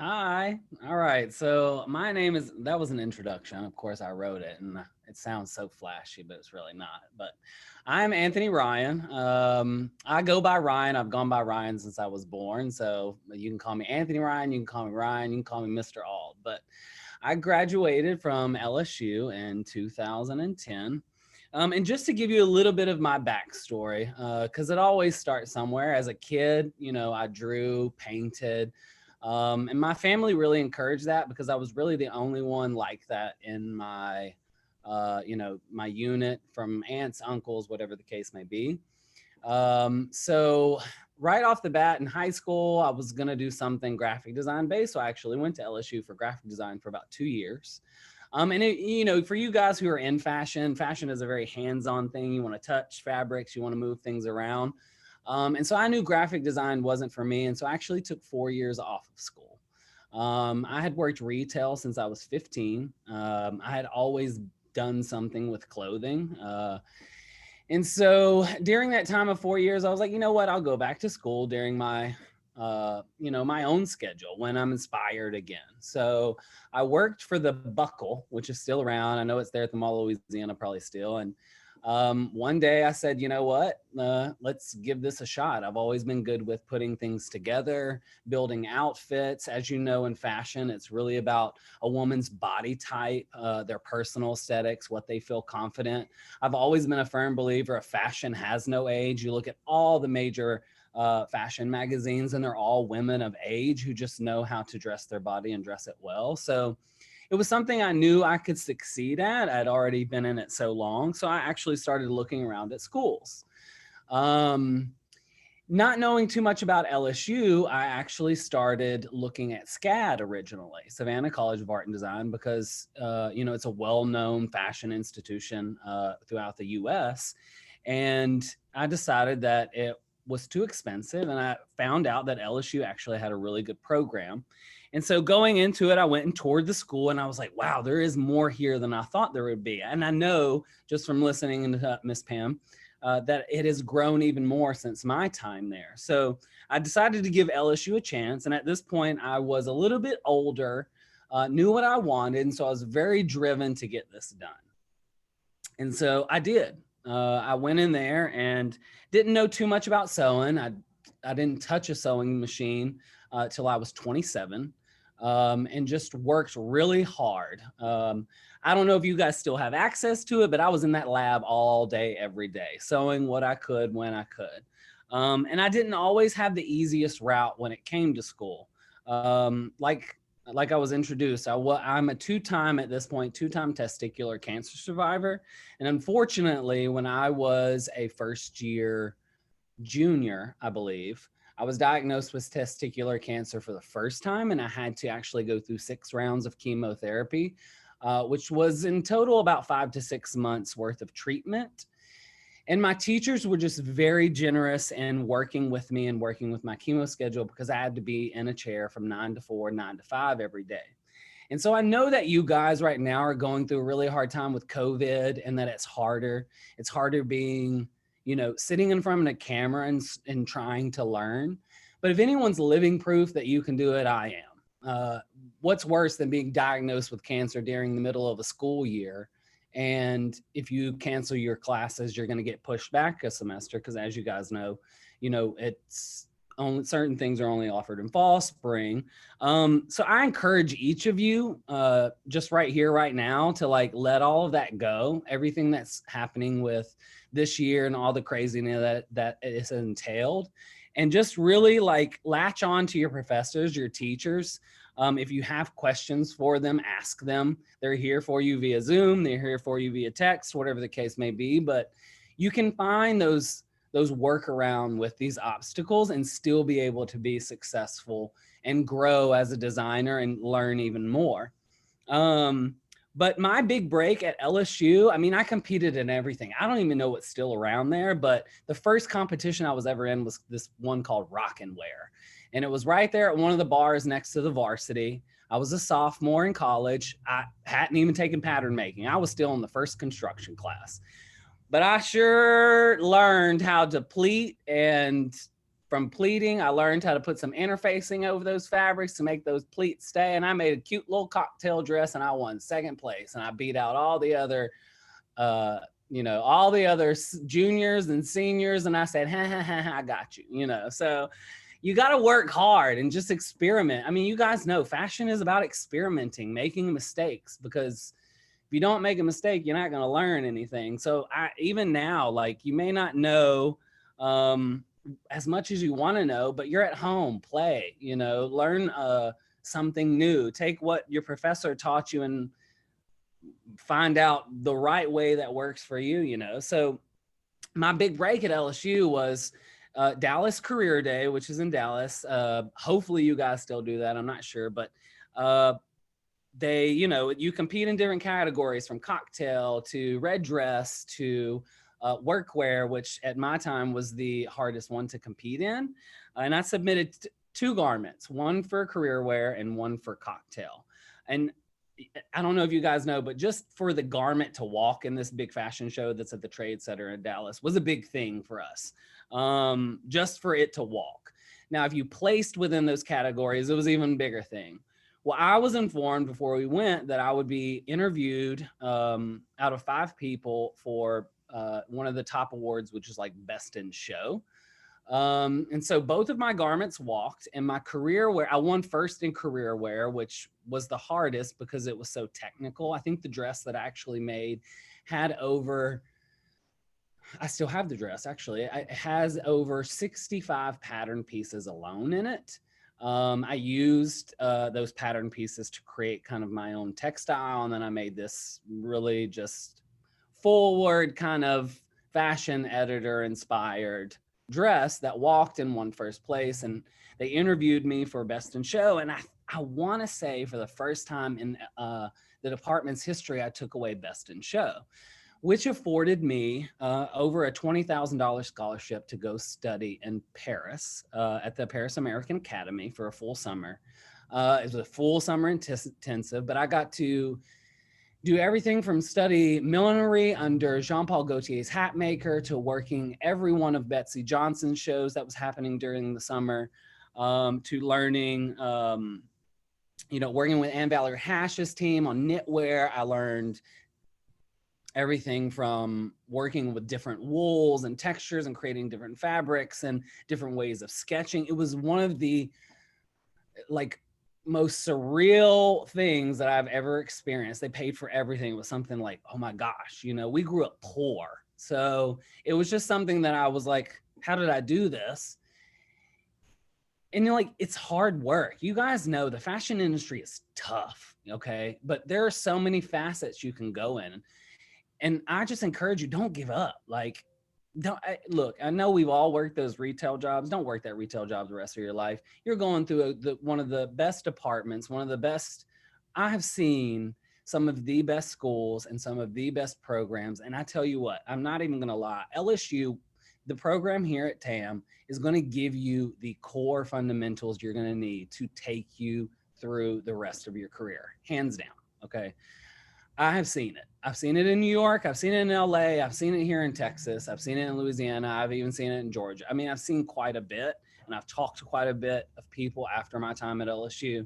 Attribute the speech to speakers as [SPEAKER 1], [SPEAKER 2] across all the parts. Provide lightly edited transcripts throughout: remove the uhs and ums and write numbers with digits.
[SPEAKER 1] Hi. All right. So my name is, that was an introduction. Of course, I wrote it and it sounds so flashy, but it's really not. But I'm Anthony Ryan. I go by Ryan. I've gone by Ryan since I was born. So you can call me Anthony Ryan. You can call me Ryan. You can call me Mr. Ald. But I graduated from LSU in 2010. And just to give you a little bit of my backstory, because it always starts somewhere. As a kid, I drew, painted, and my family really encouraged that because I was really the only one like that in my unit, from aunts, uncles, whatever the case may be. So right off the bat in high school, I was going to do something graphic design based. So I actually went to LSU for graphic design for about 2 years. For you guys who are in fashion, fashion is a very hands-on thing. You want to touch fabrics, you want to move things around. And so I knew graphic design wasn't for me. And so I actually took 4 years off of school. I had worked retail since I was 15. I had always done something with clothing. And so during that time of 4 years, I was like, you know what? I'll go back to school during my own schedule when I'm inspired again. So I worked for the Buckle, which is still around. I know it's there at the Mall of Louisiana, probably still. And one day I said, you know what? Let's give this a shot. I've always been good with putting things together, building outfits. As you know, in fashion, it's really about a woman's body type, their personal aesthetics, what they feel confident. I've always been a firm believer of fashion has no age. You look at all the major fashion magazines, and they're all women of age who just know how to dress their body and dress it well. So it was something I knew I could succeed at. I'd already been in it so long. So I actually started looking around at schools. Um, Not knowing too much about LSU, I actually started looking at SCAD originally, Savannah College of Art and Design, because it's a well-known fashion institution throughout the U.S. And I decided that it was too expensive, and I found out that LSU actually had a really good program. And so going into it, I went and toured the school, and I was like, wow, there is more here than I thought there would be. And I know just from listening to Miss Pam that it has grown even more since my time there. So I decided to give LSU a chance. And at this point, I was a little bit older, knew what I wanted. And so I was very driven to get this done. And so I did. I went in there and didn't know too much about sewing. I didn't touch a sewing machine till I was 27, and just worked really hard. I don't know if you guys still have access to it, but I was in that lab all day, every day, sewing what I could when I could. And I didn't always have the easiest route when it came to school. Like I was introduced, I'm a two-time at this point, two-time testicular cancer survivor. And unfortunately, when I was a first year junior, I believe, I was diagnosed with testicular cancer for the first time, and I had to actually go through 6 rounds of chemotherapy, which was in total about 5 to 6 months worth of treatment. And my teachers were just very generous in working with me and working with my chemo schedule because I had to be in a chair from 9 to 4, 9 to 5 every day. And so I know that you guys right now are going through a really hard time with COVID, and that it's harder. It's harder being, sitting in front of a camera and trying to learn. But if anyone's living proof that you can do it, I am. What's worse than being diagnosed with cancer during the middle of a school year? And if you cancel your classes, you're going to get pushed back a semester because, as you guys know, it's only certain things are only offered in fall, spring. So I encourage each of you, just right here, right now, to let all of that go. Everything that's happening with this year and all the craziness that is entailed, and just really latch on to your professors, your teachers. If you have questions for them, ask them. They're here for you via Zoom. They're here for you via text, whatever the case may be. But you can find those workaround with these obstacles and still be able to be successful and grow as a designer and learn even more. But my big break at LSU, I mean, I competed in everything. I don't even know what's still around there, but the first competition I was ever in was this one called Rock and Wear. And it was right there at one of the bars next to the varsity. I was a sophomore in college. I hadn't even taken pattern making. I was still in the first construction class. But I sure learned how to pleat and from pleating, I learned how to put some interfacing over those fabrics to make those pleats stay. And I made a cute little cocktail dress, and I won second place. And I beat out all the other, all the other juniors and seniors. And I said, ha, ha, ha, ha, I got you, So you got to work hard and just experiment. I mean, you guys know fashion is about experimenting, making mistakes, because if you don't make a mistake, you're not going to learn anything. So even now, like, you may not know as much as you want to know, but you're at home, play, learn something new, take what your professor taught you and find out the right way that works for you, So my big break at LSU was Dallas Career Day, which is in Dallas. Hopefully you guys still do that. I'm not sure, but they, you compete in different categories, from cocktail to red dress to workwear, which at my time was the hardest one to compete in. And I submitted two garments, one for career wear and one for cocktail. And I don't know if you guys know, but just for the garment to walk in this big fashion show that's at the Trade Center in Dallas was a big thing for us, just for it to walk. Now, if you placed within those categories, it was an even bigger thing. Well, I was informed before we went that I would be interviewed out of 5 people for one of the top awards, which is like Best in Show. And so both of my garments walked, and my career wear, I won first in career wear, which was the hardest because it was so technical. I think the dress that I actually made had over, I still have the dress actually, it has over 65 pattern pieces alone in it. I used those pattern pieces to create kind of my own textile. And then I made this really just forward kind of fashion editor inspired dress that walked and won first place. And they interviewed me for Best in Show. And I want to say for the first time in the department's history, I took away Best in Show, which afforded me over a $20,000 scholarship to go study in Paris at the Paris American Academy for a full summer. It was a full summer intensive, but I got to do everything from study millinery under Jean-Paul Gaultier's hat maker to working every one of Betsey Johnson's shows that was happening during the summer, to learning, working with Anne Valerie Hash's team on knitwear. I learned everything from working with different wools and textures and creating different fabrics and different ways of sketching. It was one of the most surreal things that I've ever experienced. They paid for everything. It was something like, oh my gosh, we grew up poor. So it was just something that I was like, how did I do this? And it's hard work. You guys know the fashion industry is tough, okay? But there are so many facets you can go in. And I just encourage you, don't give up. Look, I know we've all worked those retail jobs. Don't work that retail job the rest of your life. You're going through one of the best departments, one of the best. I have seen some of the best schools and some of the best programs. And I tell you what, I'm not even going to lie. LSU, the program here at TAM, is going to give you the core fundamentals you're going to need to take you through the rest of your career, hands down. Okay. I have seen it. I've seen it in New York. I've seen it in LA. I've seen it here in Texas. I've seen it in Louisiana. I've even seen it in Georgia. I mean, I've seen quite a bit, and I've talked to quite a bit of people after my time at LSU,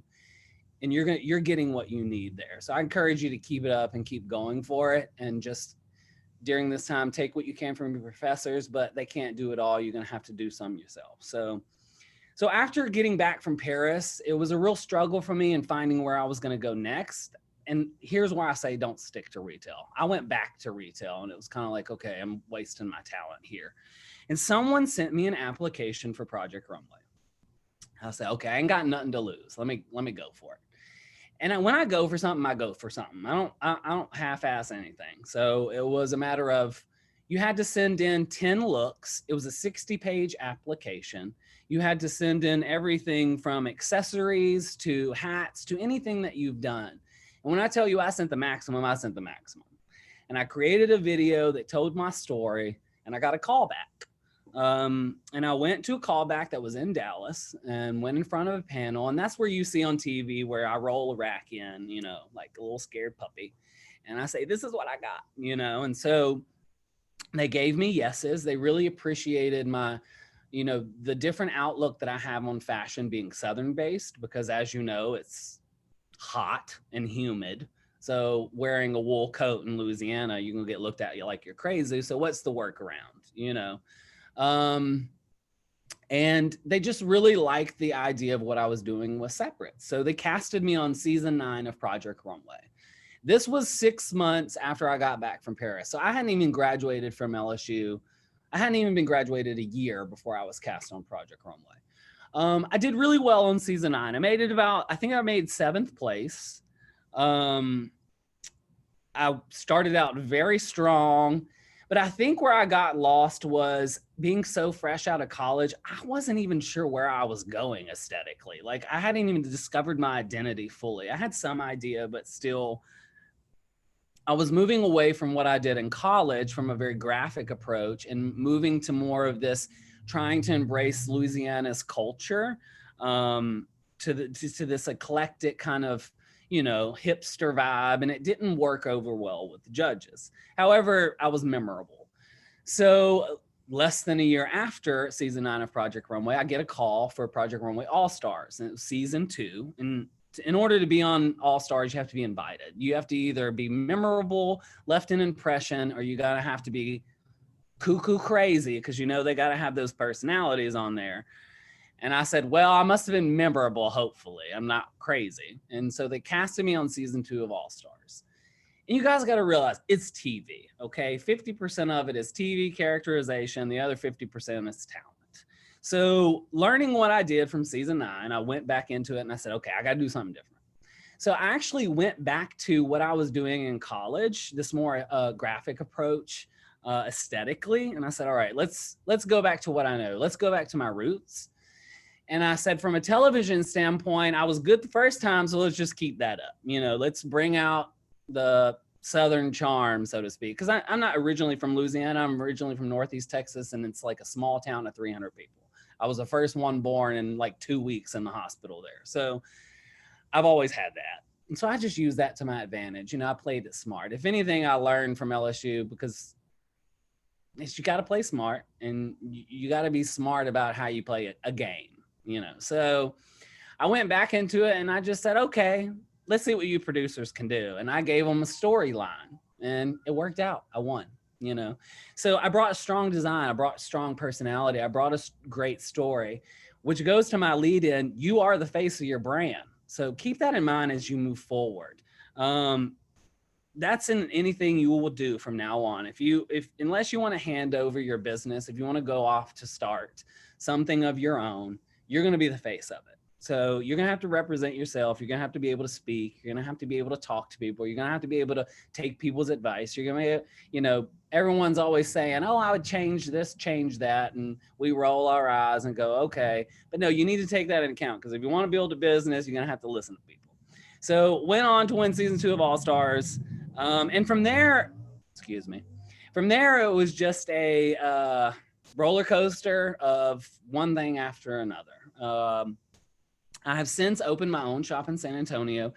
[SPEAKER 1] and you're getting what you need there. So I encourage you to keep it up and keep going for it. And just during this time, take what you can from your professors, but they can't do it all. You're going to have to do some yourself. So after getting back from Paris, it was a real struggle for me in finding where I was going to go next. And here's why I say don't stick to retail. I went back to retail, and it was kind of like, okay, I'm wasting my talent here. And someone sent me an application for Project Runway. I said, okay, I ain't got nothing to lose. Let me go for it. And when I go for something, I go for something. I don't half-ass anything. So it was a matter of, you had to send in 10 looks. It was a 60-page application. You had to send in everything from accessories to hats to anything that you've done. And when I tell you I sent the maximum, I sent the maximum. And I created a video that told my story, and I got a call back. And I went to a callback that was in Dallas and went in front of a panel. And that's where you see on TV where I roll a rack in, like a little scared puppy. And I say, this is what I got, And so they gave me yeses. They really appreciated my, you know, the different outlook that I have on fashion being Southern based, because as you know, it's hot and humid. So wearing a wool coat in Louisiana, you can get looked at like you're crazy. So what's the workaround, you know? Um, and they just really liked the idea of what I was doing was separate. So they casted me on season 9 of Project Runway. This was 6 months after I got back from Paris. So I hadn't even graduated from LSU. I hadn't even been graduated a year before I was cast on Project Runway. I did really well on season 9. I made it about, I think I made 7th place. I started out very strong, but I think where I got lost was being so fresh out of college. I wasn't even sure where I was going aesthetically. Like I hadn't even discovered my identity fully. I had some idea, but still I was moving away from what I did in college from a very graphic approach and moving to more of this trying to embrace Louisiana's culture, to this eclectic kind of, you know, hipster vibe. And it didn't work over well with the judges. However, I was memorable. So less than a year after season 9 of Project Runway, I get a call for Project Runway All Stars, and it was season 2. And in order to be on All Stars, you have to be invited. You have to either be memorable, left an impression, or you gotta have to be cuckoo crazy, because you know they gotta have those personalities on there. And I said, well, I must have been memorable, hopefully. I'm not crazy. And so they casted me on season 2 of All Stars. And you guys got to realize it's TV, okay? 50% of it is TV characterization. The other 50% is talent. So learning what I did from season 9, I went back into it and I said, okay, I got to do something different. So I actually went back to what I was doing in college, this more graphic approach aesthetically. And I said, all right, let's go back to what I know. Let's go back to my roots. And I said, from a television standpoint, I was good the first time, so let's just keep that up. You know, let's bring out the Southern charm, so to speak. Because I'm not originally from Louisiana. I'm originally from Northeast Texas, and it's like a small town of 300 people. I was the first one born in like 2 weeks in the hospital there. So I've always had that. And so I just used that to my advantage. You know, I played it smart. If anything, I learned from LSU, because you got to play smart, and you got to be smart about how you play a game. You know, so I went back into it and I just said, okay, let's see what you producers can do. And I gave them a storyline and it worked out. I won, you know. So I brought a strong design. I brought strong personality. I brought a great story, which goes to my lead in, you are the face of your brand. So keep that in mind as you move forward. That's in anything you will do from now on. Unless you want to hand over your business, if you want to go off to start something of your own, you're going to be the face of it. So you're going to have to represent yourself. You're going to have to be able to speak. You're going to have to be able to talk to people. You're going to have to be able to take people's advice. You're going to, you know, everyone's always saying, oh, I would change this, change that. And we roll our eyes and go, okay. But no, you need to take that into account, because if you want to build a business, you're going to have to listen to people. So went on to win season 2 of All Stars. And from there, from there, it was just a roller coaster of one thing after another. I have since opened my own shop in San Antonio.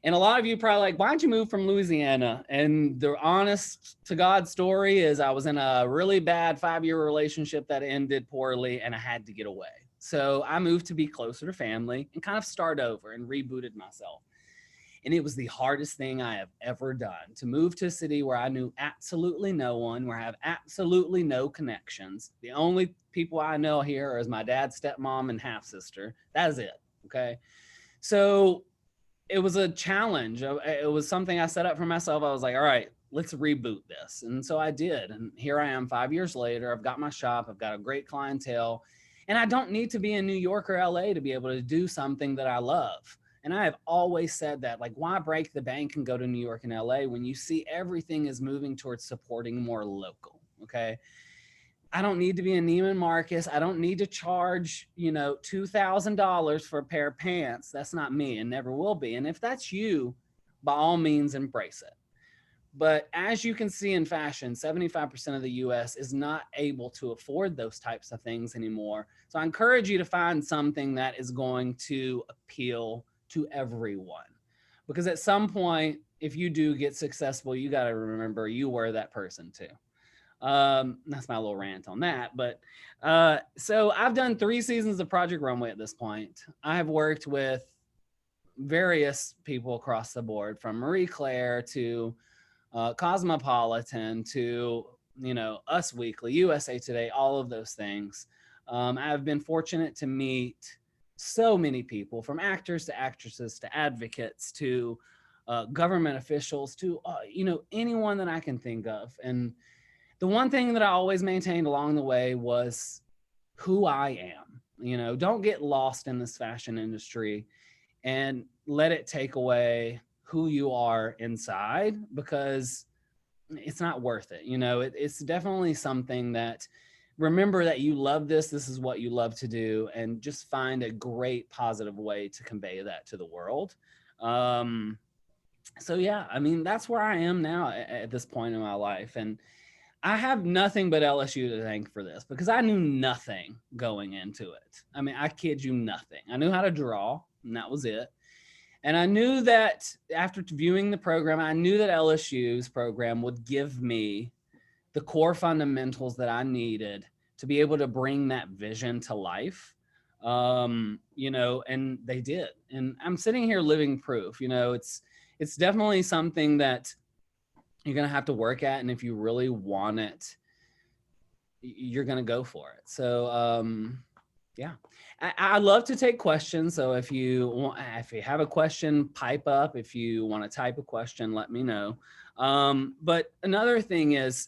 [SPEAKER 1] And a lot of you probably like, why'd you move from Louisiana? And the honest to God story is I was in a really bad 5-year relationship that ended poorly, and I had to get away. So I moved to be closer to family and kind of start over and rebooted myself. And it was the hardest thing I have ever done, to move to a city where I knew absolutely no one, where I have absolutely no connections. The only people I know here is my dad's stepmom and half sister. That is it. Okay. So it was a challenge. It was something I set up for myself. I was like, all right, let's reboot this. And so I did. And here I am 5 years later. I've got my shop. I've got a great clientele. And I don't need to be in New York or LA to be able to do something that I love. And I have always said that, like, why break the bank and go to New York and LA when you see everything is moving towards supporting more local? Okay. I don't need to be in Neiman Marcus. I don't need to charge, you know, $2,000 for a pair of pants. That's not me and never will be. And if that's you, by all means, embrace it. But as you can see in fashion, 75% of the US is not able to afford those types of things anymore. So I encourage you to find something that is going to appeal to everyone. Because at some point, if you do get successful, you got to remember you were that person too. That's my little rant on that. But so I've done 3 seasons of Project Runway at this point. I have worked with various people across the board, from Marie Claire to Cosmopolitan to, Us Weekly, USA Today, all of those things. I've been fortunate to meet so many people, from actors to actresses to advocates to government officials to, anyone that I can think of. And the one thing that I always maintained along the way was who I am. Don't get lost in this fashion industry and let it take away who you are inside, because it's not worth it. It's definitely something that, remember that you love this. This is what you love to do, and just find a great positive way to convey that to the world. So yeah, I mean, that's where I am now at this point in my life. And I have nothing but LSU to thank for this, because I knew nothing going into it. I mean, I kid you nothing. I knew how to draw, and that was it. And I knew that after viewing the program, I knew that LSU's program would give me the core fundamentals that I needed to be able to bring that vision to life. And they did. And I'm sitting here living proof. It's definitely something that you're going to have to work at. And if you really want it, you're going to go for it. So, yeah, I love to take questions. So if you have a question, pipe up. If you want to type a question, let me know. But another thing is,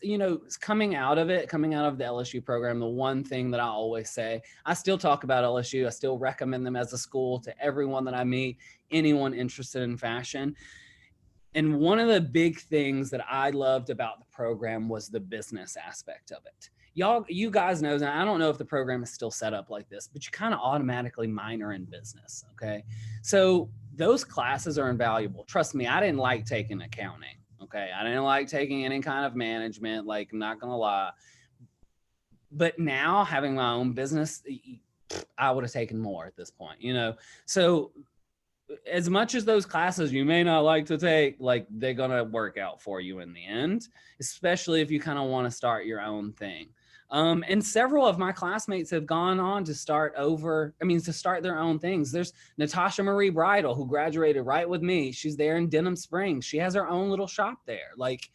[SPEAKER 1] coming out of the LSU program, the one thing that I always say, I still talk about LSU. I still recommend them as a school to everyone that I meet, anyone interested in fashion. And one of the big things that I loved about the program was the business aspect of it. You guys know, and I don't know if the program is still set up like this, but you kind of automatically minor in business. Okay. So those classes are invaluable. Trust me, I didn't like taking accounting. Okay. I didn't like taking any kind of management, like, I'm not going to lie. But now, having my own business, I would have taken more at this point, So as much as those classes you may not like to take, like, they're going to work out for you in the end, especially if you kind of want to start your own thing. And several of my classmates have gone on to start their own things. There's Natasha Marie Bridal, who graduated right with me. She's there in Denham Springs. She has her own little shop there. Like,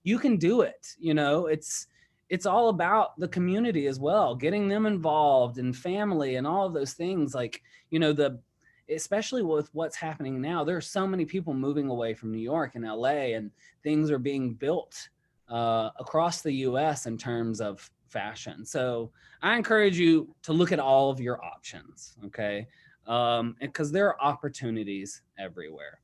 [SPEAKER 1] you can do it. It's all about the community as well, getting them involved, and family and all of those things. Like, especially with what's happening now, there are so many people moving away from New York and LA, and things are being built across the US in terms of fashion. So I encourage you to look at all of your options, okay? Because there are opportunities everywhere.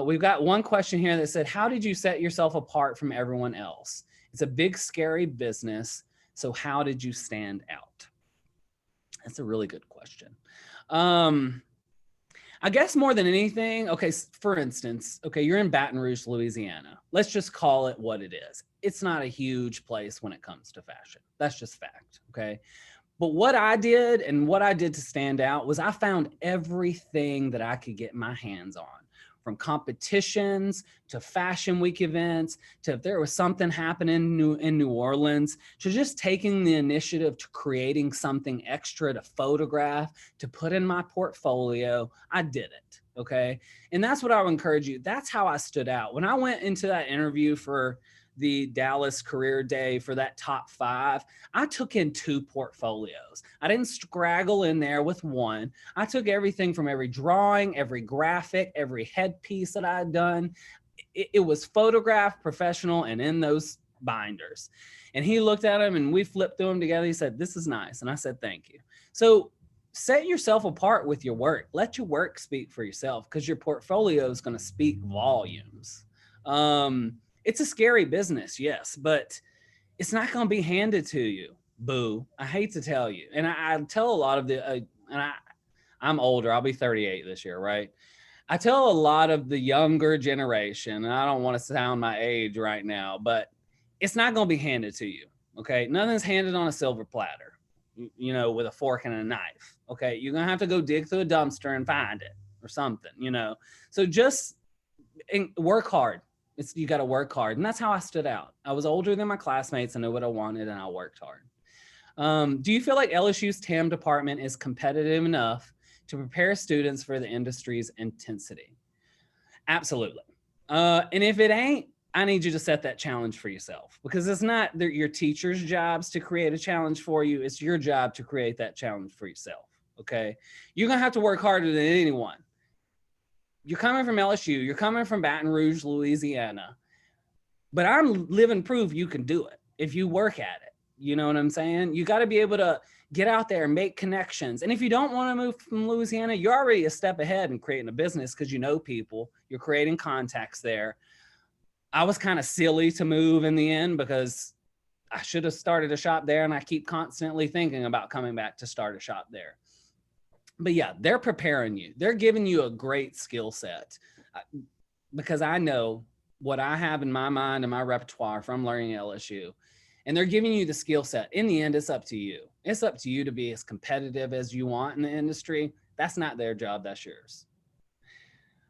[SPEAKER 1] We've got one question here that said, how did you set yourself apart from everyone else? It's a big, scary business. So how did you stand out? That's a really good question. I guess more than anything, okay, for instance, okay, you're in Baton Rouge, Louisiana. Let's just call it what it is. It's not a huge place when it comes to fashion. That's just fact, okay? But what I did to stand out was I found everything that I could get my hands on, from competitions to fashion week events, to if there was something happening in New Orleans, to just taking the initiative to creating something extra to photograph, to put in my portfolio. I did it, okay? And that's what I would encourage you. That's how I stood out. When I went into that interview for the Dallas Career Day for that top 5, I took in 2 portfolios. I didn't scraggle in there with one. I took everything from every drawing, every graphic, every headpiece that I had done. It was photographed, professional, and in those binders. And he looked at them and we flipped through them together. He said, "This is nice." And I said, "Thank you." So set yourself apart with your work. Let your work speak for yourself, because your portfolio is going to speak volumes. It's a scary business, yes, but it's not going to be handed to you. Boo. I hate to tell you. And I tell a lot of I'm older. I'll be 38 this year, right? I tell a lot of the younger generation, and I don't want to sound my age right now, but it's not going to be handed to you, okay? Nothing's handed on a silver platter, with a fork and a knife, okay? You're going to have to go dig through a dumpster and find it or something, So just work hard. It's, you got to work hard. And that's how I stood out. I was older than my classmates. I knew what I wanted and I worked hard. Do you feel like LSU's TAM department is competitive enough to prepare students for the industry's intensity? Absolutely. And if it ain't, I need you to set that challenge for yourself, because it's not your teacher's jobs to create a challenge for you. It's your job to create that challenge for yourself. Okay. You're going to have to work harder than anyone. You're coming from LSU. You're coming from Baton Rouge, Louisiana, but I'm living proof you can do it if you work at it. You know what I'm saying? You got to be able to get out there and make connections. And if you don't want to move from Louisiana, you're already a step ahead in creating a business because you know people, you're creating contacts there. I was kind of silly to move in the end because I should have started a shop there, and I keep constantly thinking about coming back to start a shop there. But yeah, they're preparing you. They're giving you a great skill set, because I know what I have in my mind and my repertoire from learning at LSU, and they're giving you the skill set. In the end, it's up to you. It's up to you to be as competitive as you want in the industry. That's not their job, that's yours.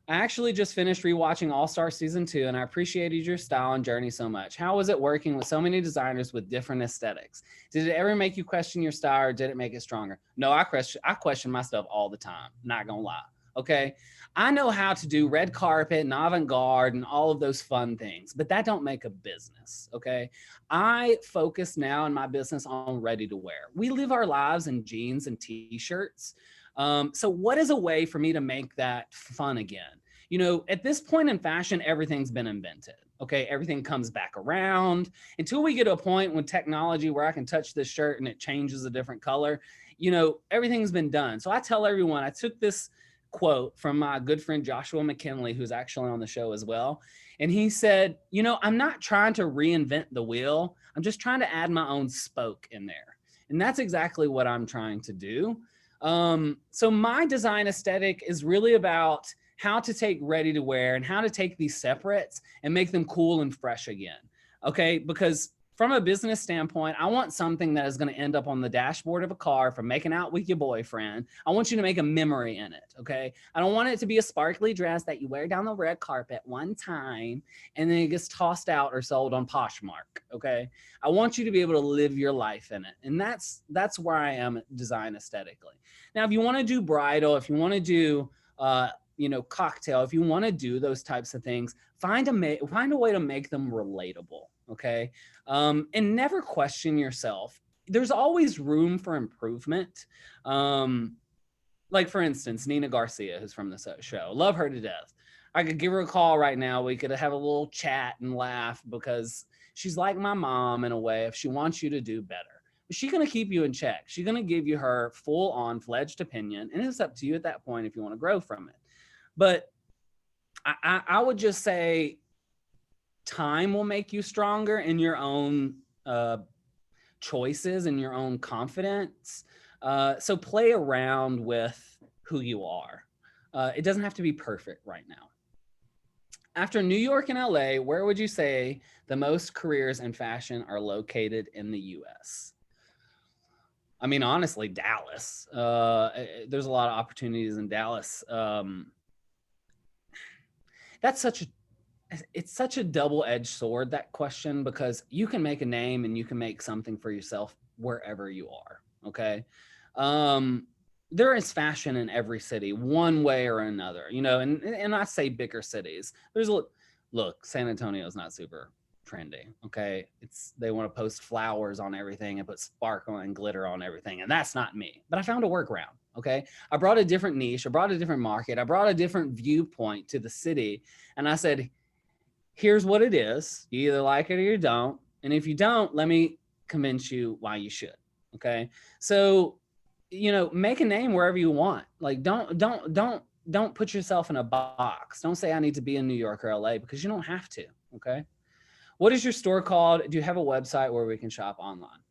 [SPEAKER 1] I actually just finished rewatching All-Star Season 2, and I appreciated your style and journey so much. How was it working with so many designers with different aesthetics? Did it ever make you question your style, or did it make it stronger? No, I question my stuff all the time, not gonna lie. Okay. I know how to do red carpet and avant-garde and all of those fun things, but that don't make a business. Okay. I focus now in my business on ready to wear. We live our lives in jeans and t-shirts. So what is a way for me to make that fun again? You know, at this point in fashion, everything's been invented. Okay. Everything comes back around until we get to a point with technology where I can touch this shirt and it changes a different color. You know, everything's been done. So I tell everyone, I took this quote from my good friend Joshua McKinley, who's actually on the show as well. And he said, you know, I'm not trying to reinvent the wheel. I'm just trying to add my own spoke in there. And that's exactly what I'm trying to do. So my design aesthetic is really about how to take ready to wear and how to take these separates and make them cool and fresh again. Okay. Because from a business standpoint, I want something that is going to end up on the dashboard of a car from making out with your boyfriend. I want you to make a memory in it. Okay. I don't want it to be a sparkly dress that you wear down the red carpet one time and then it gets tossed out or sold on Poshmark. Okay. I want you to be able to live your life in it. And that's where I am at design aesthetically. Now, if you want to do bridal, if you want to do, you know, cocktail, if you want to do those types of things, find a way to make them relatable. Okay. And never question yourself. There's always room for improvement. Like for instance, Nina Garcia, who's from the show, love her to death. I could give her a call right now. We could have a little chat and laugh because she's like my mom in a way. If she wants you to do better, but she's going to keep you in check. She's going to give you her full on fledged opinion. And it's up to you at that point if you want to grow from it. But I would just say time will make you stronger in your own choices and your own confidence. So play around with who you are. It doesn't have to be perfect right now. After New York and LA, where would you say the most careers in fashion are located in the US? I mean, honestly, Dallas. There's a lot of opportunities in Dallas. It's such a double-edged sword, that question, because you can make a name and you can make something for yourself wherever you are. Okay. There is fashion in every city, one way or another, you know, and I say bigger cities. Look, San Antonio is not super trendy. Okay. They want to post flowers on everything and put sparkle and glitter on everything. And that's not me, but I found a workaround. Okay. I brought a different niche. I brought a different market. I brought a different viewpoint to the city. And I said, here's what it is. You either like it or you don't. And if you don't, let me convince you why you should. Okay. So, you know, make a name wherever you want. Like, don't put yourself in a box. Don't say I need to be in New York or LA, because you don't have to. Okay. What is your store called? Do you have a website where we can shop online?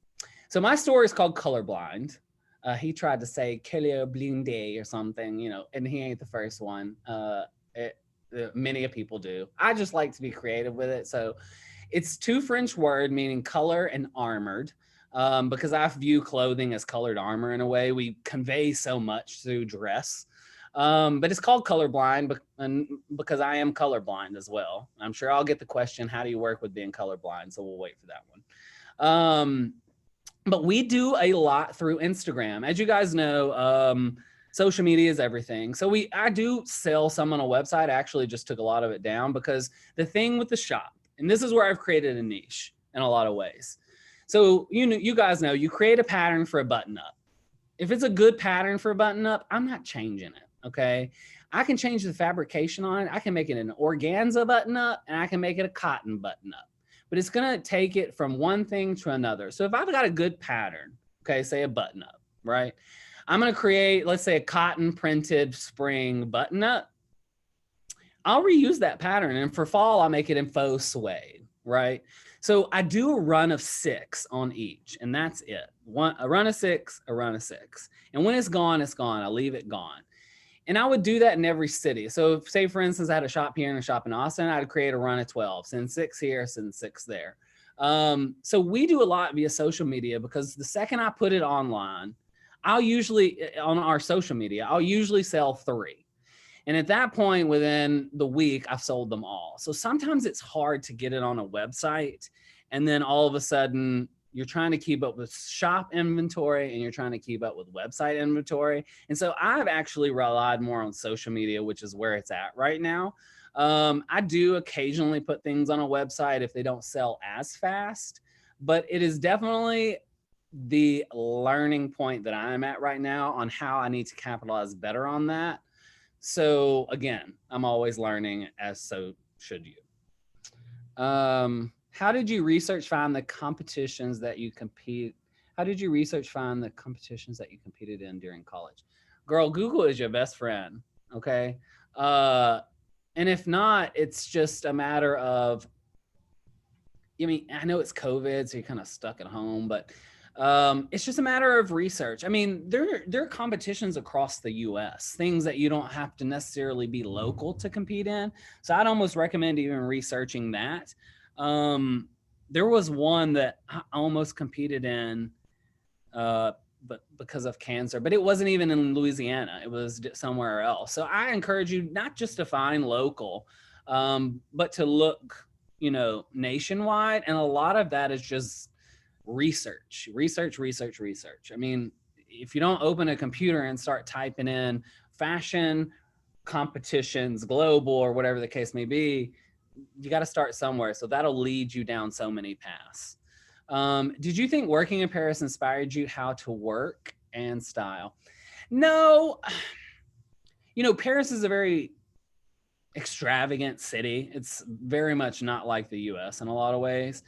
[SPEAKER 1] So my store is called Colorblind. He tried to say Colorblind or something, you know, and he ain't the first one. Many people do. I just like to be creative with it. So it's two French words meaning color and armored, because I view clothing as colored armor in a way. We convey so much through dress. But it's called colorblind because I am colorblind as well. I'm sure I'll get the question, how do you work with being colorblind? So we'll wait for that one. But we do a lot through Instagram. As you guys know, social media is everything. So I do sell some on a website. I actually just took a lot of it down because the thing with the shop, and this is where I've created a niche in a lot of ways. So you guys know, you create a pattern for a button up. If it's a good pattern for a button up, I'm not changing it, okay? I can change the fabrication on it. I can make it an organza button up and I can make it a cotton button up. But it's gonna take it from one thing to another. So if I've got a good pattern, okay, say a button up, right? I'm gonna create, let's say, a cotton printed spring button up. I'll reuse that pattern, and for fall, I'll make it in faux suede, right? So I do a run of 6 on each, and that's it. A run of 6, a run of 6. And when it's gone, it's gone. I leave it gone. And I would do that in every city. So say, for instance, I had a shop here and a shop in Austin, I'd create a run of 12, send 6 here, send 6 there. So we do a lot via social media because the second I put it online, I'll usually, on our social media, I'll usually sell 3. And at that point, within the week, I've sold them all. So sometimes it's hard to get it on a website. And then all of a sudden, you're trying to keep up with shop inventory and you're trying to keep up with website inventory. And so I've actually relied more on social media, which is where it's at right now. I do occasionally put things on a website if they don't sell as fast, but it is definitely the learning point that I'm at right now on how I need to capitalize better on that. So again, I'm always learning, as so should you. How did you find the competitions that you compete? How did you find the competitions that you competed in during college? Girl, Google is your best friend. Okay. And if not, it's just a matter of, I mean, I know it's COVID, so you're kind of stuck at home, but it's just a matter of research. I mean, there are competitions across the US, things that you don't have to necessarily be local to compete in. So I'd almost recommend even researching that. There was one that I almost competed in, but because of cancer, but it wasn't even in Louisiana, it was somewhere else. So I encourage you not just to find local, but to look, nationwide. And a lot of that is just research. I mean, if you don't open a computer and start typing in fashion competitions, global, or whatever the case may be, you got to start somewhere. So that'll lead you down so many paths. Did you think working in Paris inspired you how to work and style? No, Paris is a very extravagant city. It's very much not like the US in a lot of ways.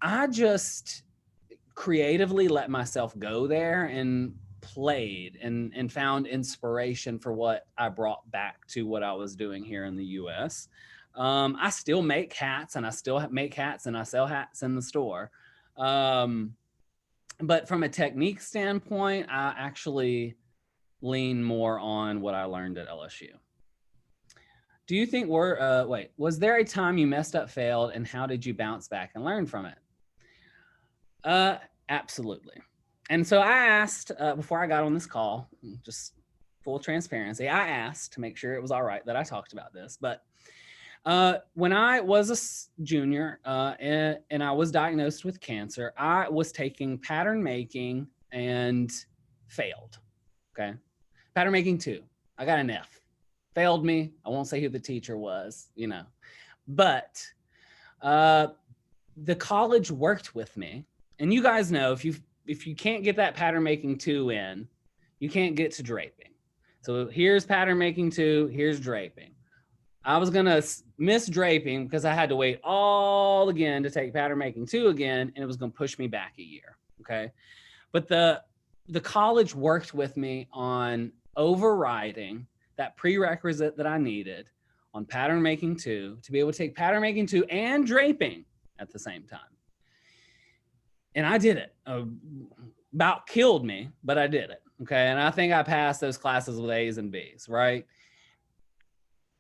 [SPEAKER 1] I just creatively let myself go there and played and found inspiration for what I brought back to what I was doing here in the US. I still make hats and I sell hats in the store. But from a technique standpoint, I actually lean more on what I learned at LSU. Do you think was there a time you messed up, failed, and how did you bounce back and learn from it? Absolutely. And so I asked, before I got on this call, just full transparency, I asked to make sure it was all right that I talked about this. But when I was a junior and I was diagnosed with cancer, I was taking pattern making and failed. Okay. Pattern making 2. I got an F. Failed me. I won't say who the teacher was, but the college worked with me. And you guys know, if you can't get that pattern making 2 in, you can't get to draping. So here's pattern making 2, here's draping. I was going to miss draping because I had to wait all again to take pattern making 2 again, and it was going to push me back a year. Okay. But the college worked with me on overriding that prerequisite that I needed on pattern making 2 to be able to take pattern making 2 and draping at the same time. And I did it. About killed me, but I did it. Okay. And I think I passed those classes with A's and B's, right?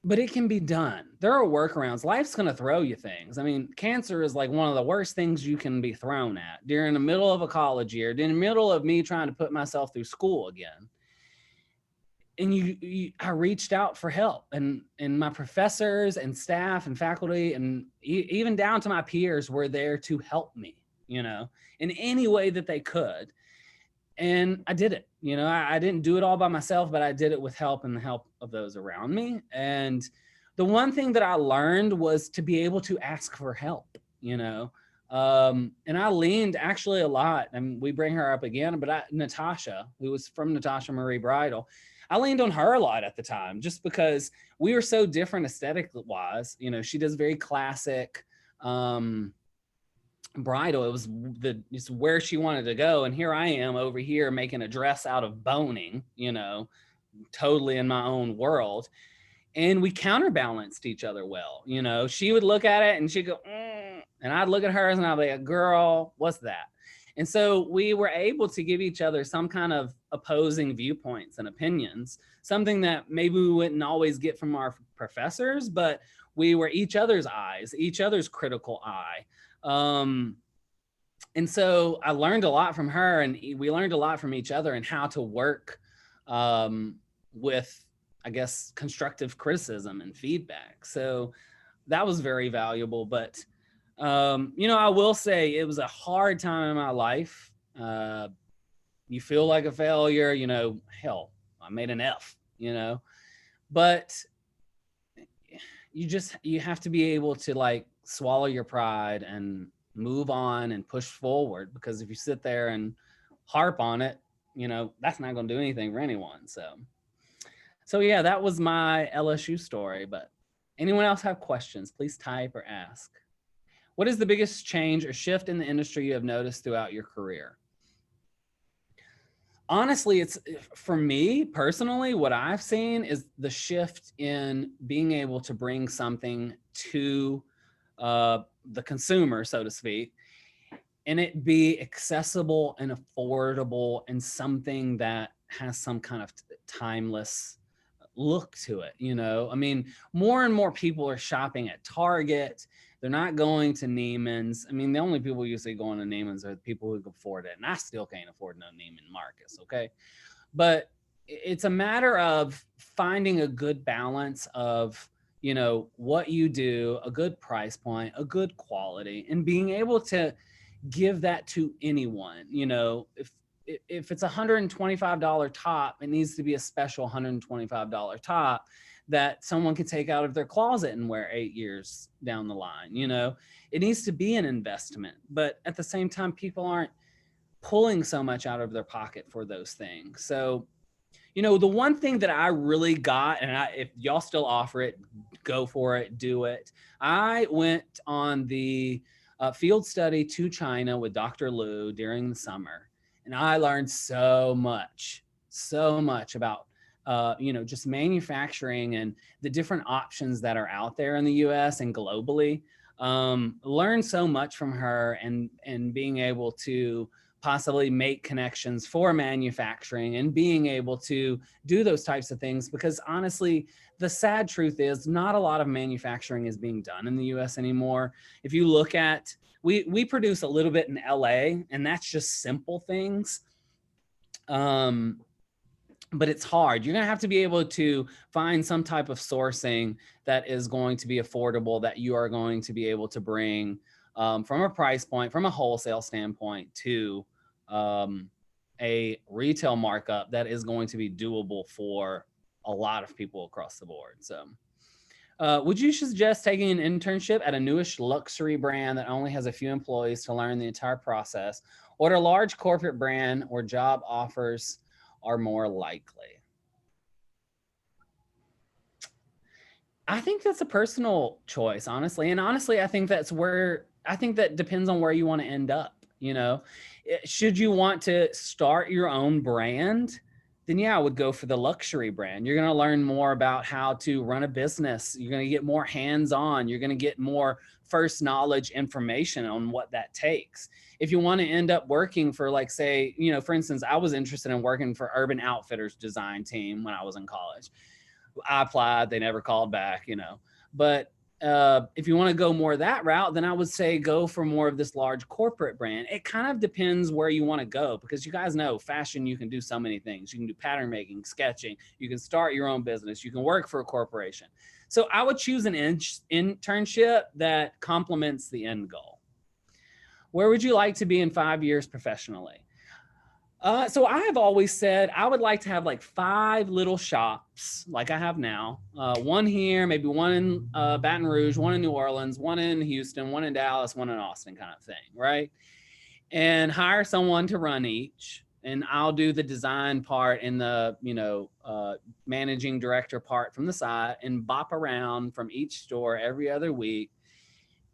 [SPEAKER 1] But it can be done. There are workarounds. Life's going to throw you things. I mean, cancer is like one of the worst things you can be thrown at during the middle of a college year, in the middle of me trying to put myself through school again. I reached out for help, and my professors and staff and faculty and even down to my peers were there to help me, in any way that they could. And I did it. I didn't do it all by myself, but I did it with help and the help of those around me. And the one thing that I learned was to be able to ask for help, and I leaned actually a lot. And we bring her up again, but Natasha, who was from Natasha Marie Bridal, I leaned on her a lot at the time, just because we were so different aesthetic wise. She does very classic bridal. It was it's where she wanted to go. And here I am over here making a dress out of boning, totally in my own world. And we counterbalanced each other well. She would look at it and she'd go, and I'd look at hers and I'd be like, girl, what's that? And so we were able to give each other some kind of opposing viewpoints and opinions, something that maybe we wouldn't always get from our professors, but we were each other's eyes, each other's critical eye. And so I learned a lot from her, and we learned a lot from each other, and how to work with, I guess, constructive criticism and feedback. So that was very valuable. But I will say it was a hard time in my life. You feel like a failure, hell, I made an F, but you have to be able to like swallow your pride and move on and push forward, because if you sit there and harp on it, that's not going to do anything for anyone. So yeah, that was my LSU story. But anyone else have questions, please type or ask. What is the biggest change or shift in the industry you have noticed throughout your career? Honestly, it's, for me personally, what I've seen is the shift in being able to bring something to the consumer, so to speak, and it be accessible and affordable and something that has some kind of timeless look to it. I mean, more and more people are shopping at Target. They're not going to Neiman's. I mean, the only people usually going to Neiman's are the people who can afford it. And I still can't afford no Neiman Marcus, okay? But it's a matter of finding a good balance of, what you do, a good price point, a good quality, and being able to give that to anyone. If it's $125 top, it needs to be a special $125 top that someone could take out of their closet and wear 8 years down the line. It needs to be an investment, but at the same time, people aren't pulling so much out of their pocket for those things. So, the one thing that I really got, and if y'all still offer it, go for it, do it. I went on the field study to China with Dr. Liu during the summer, and I learned so much about just manufacturing and the different options that are out there in the US and globally. Learned so much from her, and being able to possibly make connections for manufacturing and being able to do those types of things, because honestly, the sad truth is not a lot of manufacturing is being done in the US anymore. If you look at, we produce a little bit in LA, and that's just simple things. But it's hard. You're going to have to be able to find some type of sourcing that is going to be affordable, that you are going to be able to bring from a price point, from a wholesale standpoint, to a retail markup that is going to be doable for a lot of people across the board. So would you suggest taking an internship at a newish luxury brand that only has a few employees to learn the entire process, or at a large corporate brand where job offers are more likely? I think that's a personal choice, honestly. And honestly, I think that depends on where you want to end up. Should you want to start your own brand, then yeah, I would go for the luxury brand. You're going to learn more about how to run a business. You're going to get more hands-on. You're going to get more first knowledge information on what that takes. If you want to end up working for, like, say, for instance, I was interested in working for Urban Outfitters design team when I was in college. I applied, they never called back, but If you want to go more that route, then I would say go for more of this large corporate brand. It kind of depends where you want to go, because you guys know fashion, you can do so many things. You can do pattern making, sketching, you can start your own business, you can work for a corporation. So I would choose an internship that complements the end goal. Where would you like to be in 5 years professionally? So I have always said I would like to have like 5 little shops like I have now. One here, maybe one in Baton Rouge, one in New Orleans, one in Houston, one in Dallas, one in Austin, kind of thing, right? And hire someone to run each. And I'll do the design part and the, managing director part from the side, and bop around from each store every other week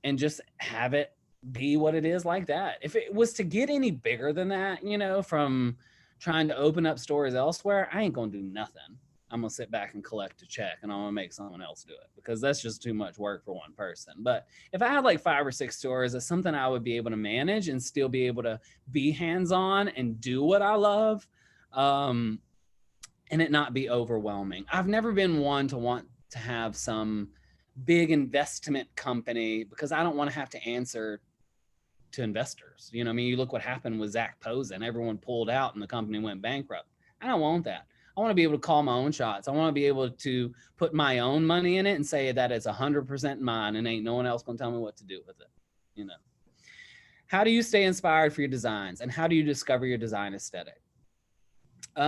[SPEAKER 1] and just have it be what it is like that. If it was to get any bigger than that, from trying to open up stores elsewhere, I ain't gonna do nothing. I'm gonna sit back and collect a check, and I'm gonna make someone else do it, because that's just too much work for one person. But if I had like 5 or 6 stores, it's something I would be able to manage and still be able to be hands-on and do what I love, and it not be overwhelming. I've never been one to want to have some big investment company, because I don't want to have to answer to investors. You look what happened with Zach Posen. Everyone pulled out and the company went bankrupt. I don't want that. I want to be able to call my own shots. I want to be able to put my own money in it and say that it's 100% mine, and ain't no one else gonna tell me what to do with it. How do you stay inspired for your designs, and how do you discover your design aesthetic?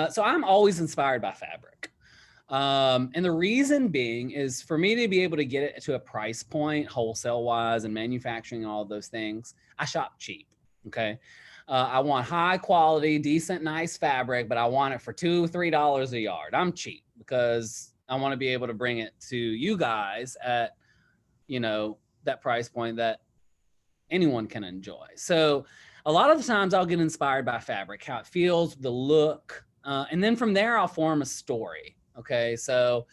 [SPEAKER 1] So I'm always inspired by fabric. And the reason being is for me to be able to get it to a price point, wholesale wise and manufacturing and all of those things, I shop cheap. Okay. I want high quality, decent, nice fabric, but I want it for $2-3 a yard. I'm cheap because I want to be able to bring it to you guys at, that price point that anyone can enjoy. So a lot of the times I'll get inspired by fabric, how it feels, the look. And then from there, I'll form a story. Okay. So,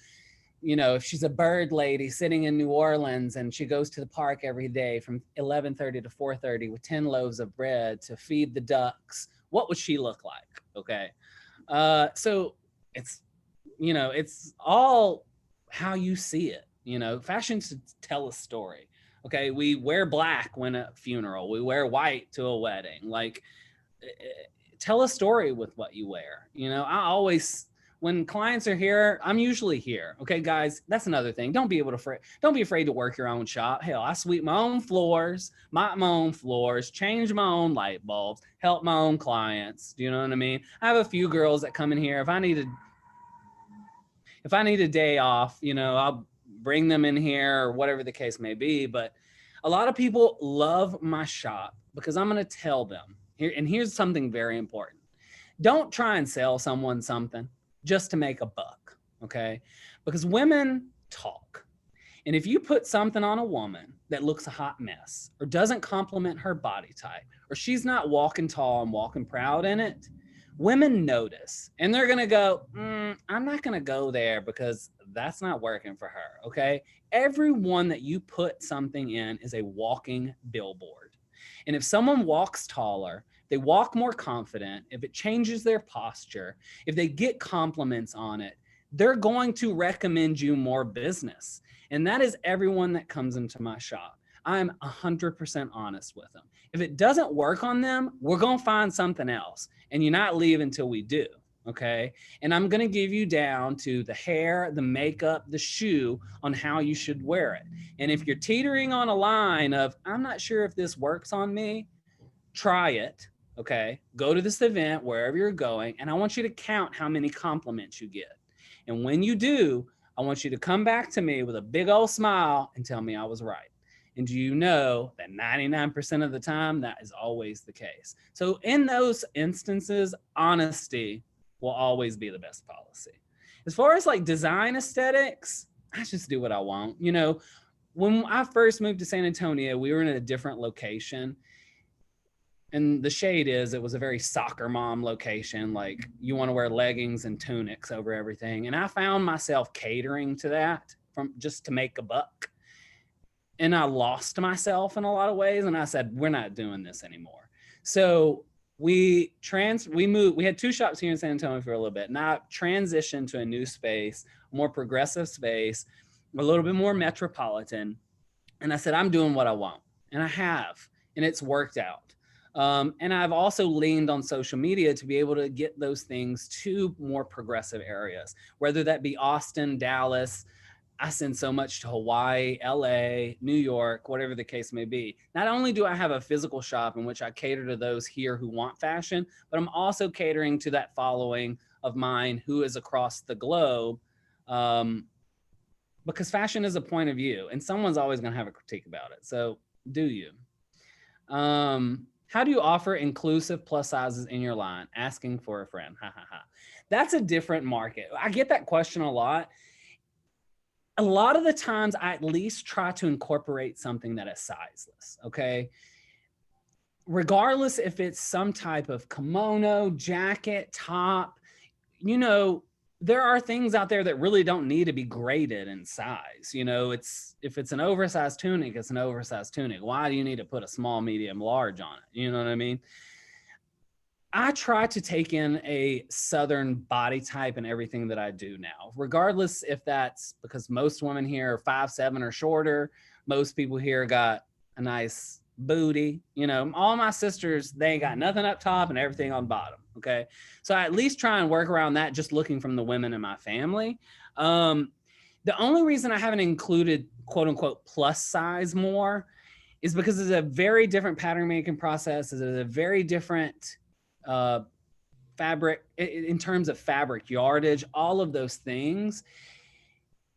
[SPEAKER 1] if she's a bird lady sitting in New Orleans and she goes to the park every day from 11:30 to 4:30 with 10 loaves of bread to feed the ducks, what would she look like? Okay. So it's, it's all how you see it. Fashion should tell a story. Okay. We wear black when a funeral, we wear white to a wedding. Like, tell a story with what you wear. I always, when clients are here, I'm usually here. Okay, guys, that's another thing. Don't be afraid to work your own shop. Hell, I sweep my own floors, mop my own floors, change my own light bulbs, help my own clients. Do you know what I mean? I have a few girls that come in here. If I need a day off, I'll bring them in here or whatever the case may be. But a lot of people love my shop because I'm going to tell them here. And here's something very important. Don't try and sell someone something just to make a buck, okay? Because women talk. And if you put something on a woman that looks a hot mess or doesn't complement her body type, or she's not walking tall and walking proud in it, women notice. And they're gonna go, I'm not gonna go there because that's not working for her, okay? Everyone that you put something in is a walking billboard. And if someone walks taller, they walk more confident, if it changes their posture, if they get compliments on it, they're going to recommend you more business. And that is everyone that comes into my shop. I'm 100% honest with them. If it doesn't work on them, we're going to find something else. And you're not leaving until we do. Okay. And I'm going to give you down to the hair, the makeup, the shoe on how you should wear it. And if you're teetering on a line of, I'm not sure if this works on me, try it. Okay. Go to this event, wherever you're going, and I want you to count how many compliments you get. And when you do, I want you to come back to me with a big old smile and tell me I was right. And do you know that 99% of the time, that is always the case. So in those instances, honesty will always be the best policy. As far as like design aesthetics, I just do what I want. When I first moved to San Antonio, we were in a different location. And the shade is, it was a very soccer mom location. Like, you want to wear leggings and tunics over everything. And I found myself catering to that from just to make a buck. And I lost myself in a lot of ways. And I said, we're not doing this anymore. So we moved. We had 2 shops here in San Antonio for a little bit. And I transitioned to a new space, more progressive space, a little bit more metropolitan. And I said, I'm doing what I want. And I have, and it's worked out. And I've also leaned on social media to be able to get those things to more progressive areas, whether that be Austin, Dallas. I send so much to Hawaii, LA, New York, whatever the case may be. Not only do I have a physical shop in which I cater to those here who want fashion, but I'm also catering to that following of mine who is across the globe. Um, because fashion is a point of view and someone's always going to have a critique about it. So do you? How do you offer inclusive plus sizes in your line? Asking for a friend. Ha ha ha. That's a different market. I get that question a lot. A lot of the times I at least try to incorporate something that is sizeless. Okay. Regardless if it's some type of kimono, jacket, top, you know, there are things out there that really don't need to be graded in size. You know, it's if it's an oversized tunic, it's an oversized tunic. Why do you need to put a small, medium, large on it? You know what I mean? I try to take in a Southern body type in everything that I do now, regardless if that's because most women here are 5'7" or shorter. Most people here got a nice booty. You know, all my sisters, they ain't got nothing up top and everything on bottom. Okay. So I at least try and work around that just looking from the women in my family. The only reason I haven't included quote unquote plus size more is because it's a very different pattern making process. It's a very different fabric in terms of fabric yardage, all of those things.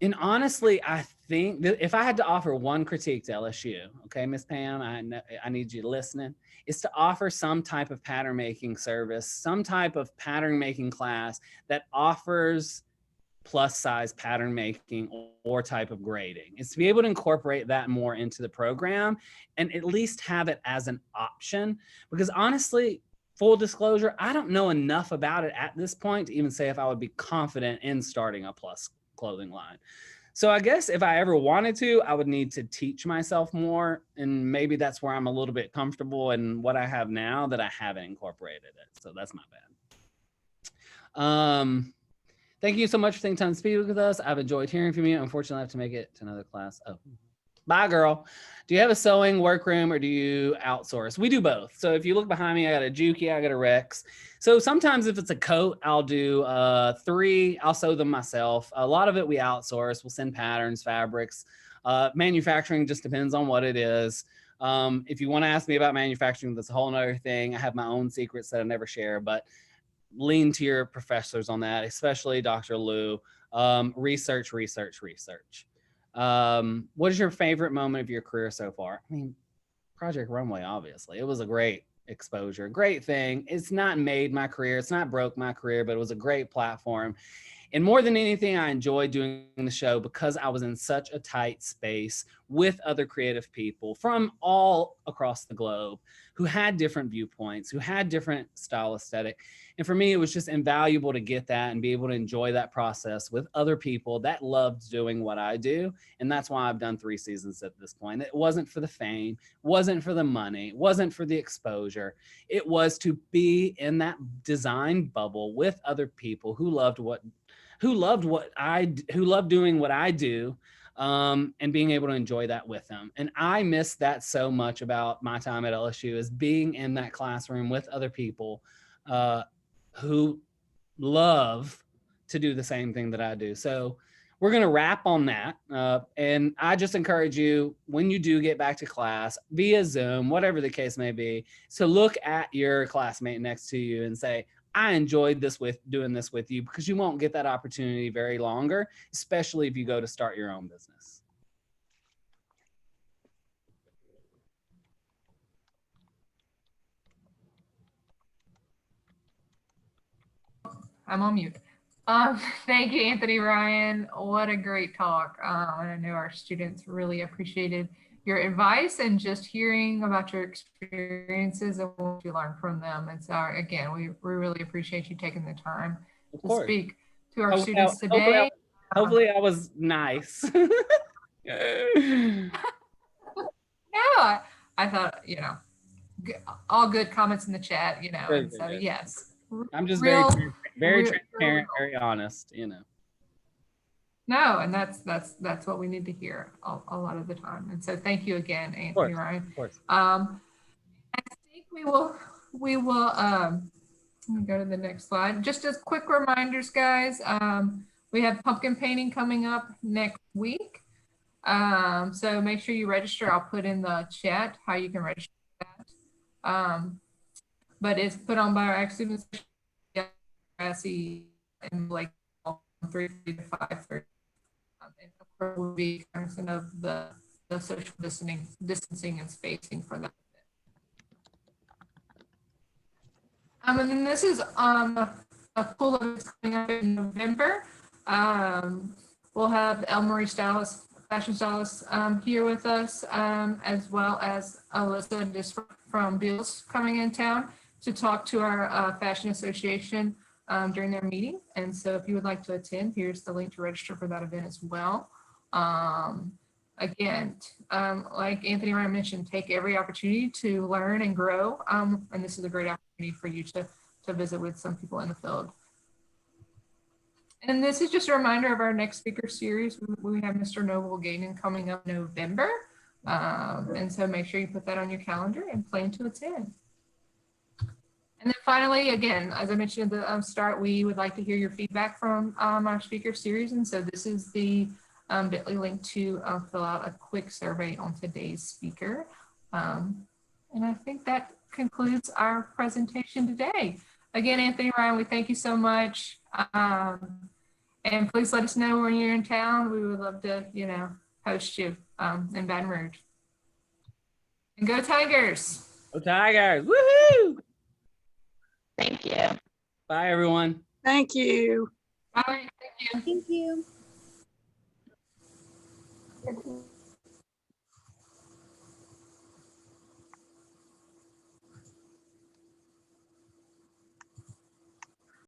[SPEAKER 1] And honestly, I think that if I had to offer one critique to LSU, okay, Miss Pam, I need you listening, is to offer some type of pattern making service, some type of pattern making class that offers plus size pattern making or type of grading. Is to be able to incorporate that more into the program and at least have it as an option. Because honestly, full disclosure, I don't know enough about it at this point to even say if I would be confident in starting a plus clothing line. So I guess if I ever wanted to, I would need to teach myself more. And maybe that's where I'm a little bit comfortable in what I have now that I haven't incorporated it. So that's my bad. Thank you so much for taking time to speak with us. I've enjoyed hearing from you. Unfortunately, I have to make it to another class. Oh, bye, girl. Do you have a sewing workroom or do you outsource? We do both. So if you look behind me, I got a Juki, I got a Rex. So sometimes if it's a coat, I'll do 3. I'll sew them myself. A lot of it we outsource. We'll send patterns, fabrics. Manufacturing just depends on what it is. If you want to ask me about manufacturing, that's a whole nother thing. I have my own secrets that I never share, but lean to your professors on that, especially Dr. Lou. Research. What is your favorite moment of your career so far? I mean, Project Runway, obviously. It was a great exposure, great thing. It's not made my career, it's not broke my career, but it was a great platform. And more than anything, I enjoyed doing the show because I was in such a tight space with other creative people from all across the globe who had different viewpoints, who had different style aesthetic. And for me, it was just invaluable to get that and be able to enjoy that process with other people that loved doing what I do. And that's why I've done 3 seasons at this point. It wasn't for the fame, wasn't for the money, wasn't for the exposure. It was to be in that design bubble with other people who loved doing what I do, and being able to enjoy that with them. And I miss that so much about my time at LSU, is being in that classroom with other people who love to do the same thing that I do. So we're going to wrap on that. And I just encourage you, when you do get back to class via Zoom, whatever the case may be, to look at your classmate next to you and say, I enjoyed doing this with you, because you won't get that opportunity very longer, especially if you go to start your own business.
[SPEAKER 2] I'm on mute. Thank you, Anthony Ryan. What a great talk. And I know our students really appreciated your advice and just hearing about your experiences and what you learned from them. And so, again, we really appreciate you taking the time to speak to our students today.
[SPEAKER 1] Hopefully I was nice.
[SPEAKER 2] Yeah, I thought, all good comments in the chat, and so yes.
[SPEAKER 1] I'm just very transparent, very honest,
[SPEAKER 2] No, and that's what we need to hear a lot of the time. And so thank you again,
[SPEAKER 1] Of
[SPEAKER 2] Anthony
[SPEAKER 1] course,
[SPEAKER 2] Ryan.
[SPEAKER 1] of course.
[SPEAKER 2] I think we will let me go to the next slide. Just as quick reminders, guys. We have pumpkin painting coming up next week. So make sure you register. I'll put in the chat how you can register that. But it's put on by our active in like 3 to 5:30. And of course, we'll be cognizant of the social distancing and spacing for that. And then this is a pool event coming up in November. We'll have El Marie Stylist, fashion stylist here with us, as well as Alyssa just from Beals coming in town to talk to our fashion association during their meeting. And so if you would like to attend, here's the link to register for that event as well. Again, like Anthony Ryan mentioned, take every opportunity to learn and grow. And this is a great opportunity for you to visit with some people in the field. And this is just a reminder of our next speaker series. We have Mr. Noble Gayden coming up in November. And so make sure you put that on your calendar and plan to attend. And then finally, again, as I mentioned at the start, we would like to hear your feedback from our speaker series. And so this is the bit.ly link to fill out a quick survey on today's speaker. And I think that concludes our presentation today. Again, Anthony Ryan, we thank you so much. And please let us know when you're in town. We would love to, host you in Baton Rouge. And go Tigers!
[SPEAKER 1] Go Tigers! Woohoo!
[SPEAKER 3] Thank you.
[SPEAKER 1] Bye, everyone.
[SPEAKER 4] Thank you.
[SPEAKER 2] Bye. Thank you.
[SPEAKER 3] Thank you.